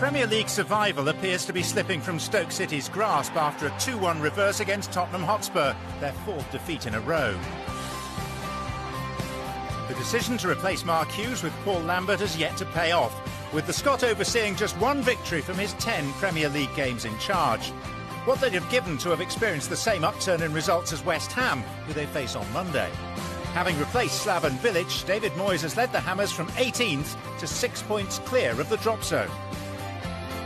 Premier League survival appears to be slipping from Stoke City's grasp after a 2-1 reverse against Tottenham Hotspur, their fourth defeat in a row. The decision to replace Mark Hughes with Paul Lambert has yet to pay off, with the Scot overseeing just one victory from his 10 Premier League games in charge. What they'd have given to have experienced the same upturn in results as West Ham, who they face on Monday. Having replaced Slaven Bilic, David Moyes has led the Hammers from 18th to 6 points clear of the drop zone.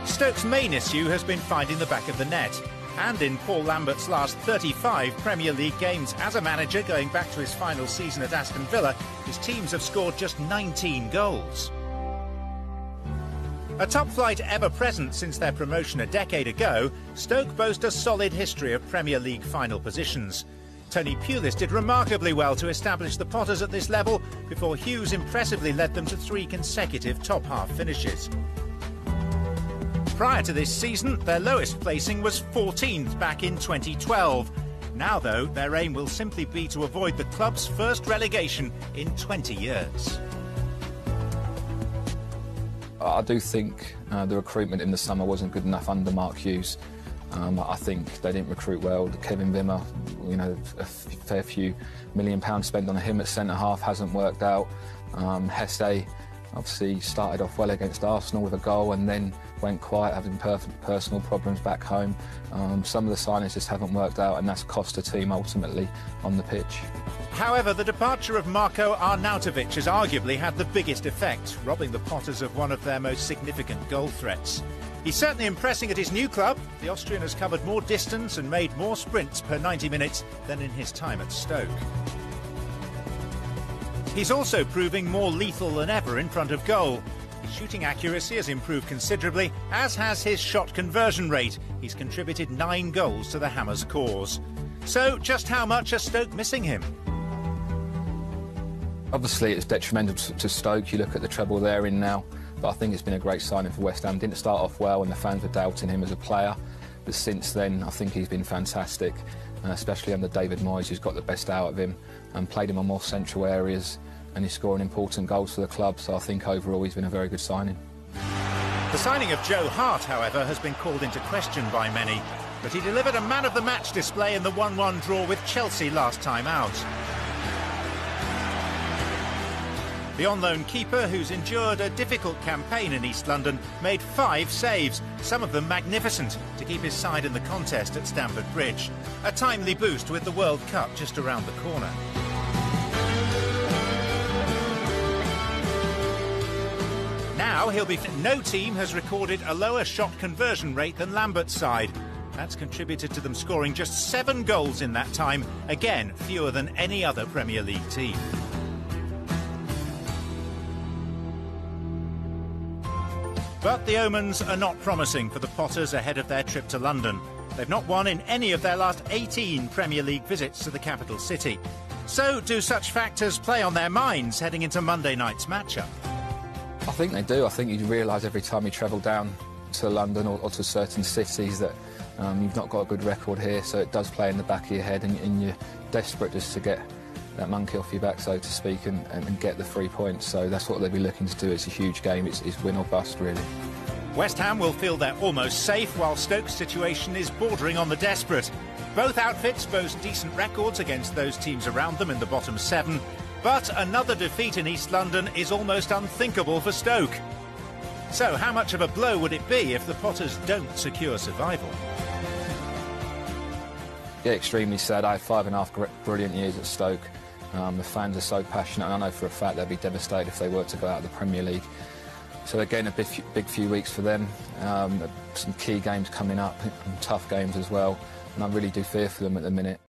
Stoke's main issue has been finding the back of the net. And in Paul Lambert's last 35 Premier League games as a manager, going back to his final season at Aston Villa, his teams have scored just 19 goals. A top flight ever present since their promotion a decade ago, Stoke boast a solid history of Premier League final positions. Tony Pulis did remarkably well to establish the Potters at this level before Hughes impressively led them to 3 consecutive top-half finishes. Prior to this season, their lowest placing was 14th back in 2012. Now, though, their aim will simply be to avoid the club's first relegation in 20 years. I do think the recruitment in the summer wasn't good enough under Mark Hughes. I think they didn't recruit well. Kevin Wimmer, you know, a fair few £1 million spent on him at centre-half hasn't worked out. Hesse obviously started off well against Arsenal with a goal and then went quiet, having personal problems back home. Some of the signings just haven't worked out, and that's cost the team ultimately on the pitch. However, the departure of Marko Arnautovic has arguably had the biggest effect, robbing the Potters of one of their most significant goal threats. He's certainly impressing at his new club. The Austrian has covered more distance and made more sprints per 90 minutes than in his time at Stoke. He's also proving more lethal than ever in front of goal. His shooting accuracy has improved considerably, as has his shot conversion rate. He's contributed 9 goals to the Hammers' cause. So, just how much are Stoke missing him? Obviously, it's detrimental to Stoke. You look at the treble they're in now, but I think it's been a great signing for West Ham. Didn't start off well and the fans were doubting him as a player, but since then I think he's been fantastic, especially under David Moyes, who's got the best out of him and played him on more central areas, and he's scoring important goals for the club, so I think overall he's been a very good signing. The signing of Joe Hart, however, has been called into question by many, but he delivered a man-of-the-match display in the 1-1 draw with Chelsea last time out. The on-loan keeper, who's endured a difficult campaign in East London, made 5 saves, some of them magnificent, to keep his side in the contest at Stamford Bridge. A timely boost with the World Cup just around the corner. Now he'll be... No team has recorded a lower shot conversion rate than Lambert's side. That's contributed to them scoring just 7 goals in that time, again fewer than any other Premier League team. But the omens are not promising for the Potters ahead of their trip to London. They've not won in any of their last 18 Premier League visits to the capital city. So do such factors play on their minds heading into Monday night's matchup? I think they do. I think you realise every time you travel down to London or to certain cities that you've not got a good record here, so it does play in the back of your head, and you're desperate just to get that monkey off your back, so to speak, and get the 3 points. So that's what they'll be looking to do. It's a huge game. It's win or bust, really. West Ham will feel they're almost safe, while Stoke's situation is bordering on the desperate. Both outfits boast decent records against those teams around them in the bottom 7, but another defeat in East London is almost unthinkable for Stoke. So how much of a blow would it be if the Potters don't secure survival? Yeah, extremely sad. I had 5.5 brilliant years at Stoke. The fans are so passionate, and I know for a fact they'd be devastated if they were to go out of the Premier League. So again, a big few weeks for them. Some key games coming up, and tough games as well, and I really do fear for them at the minute.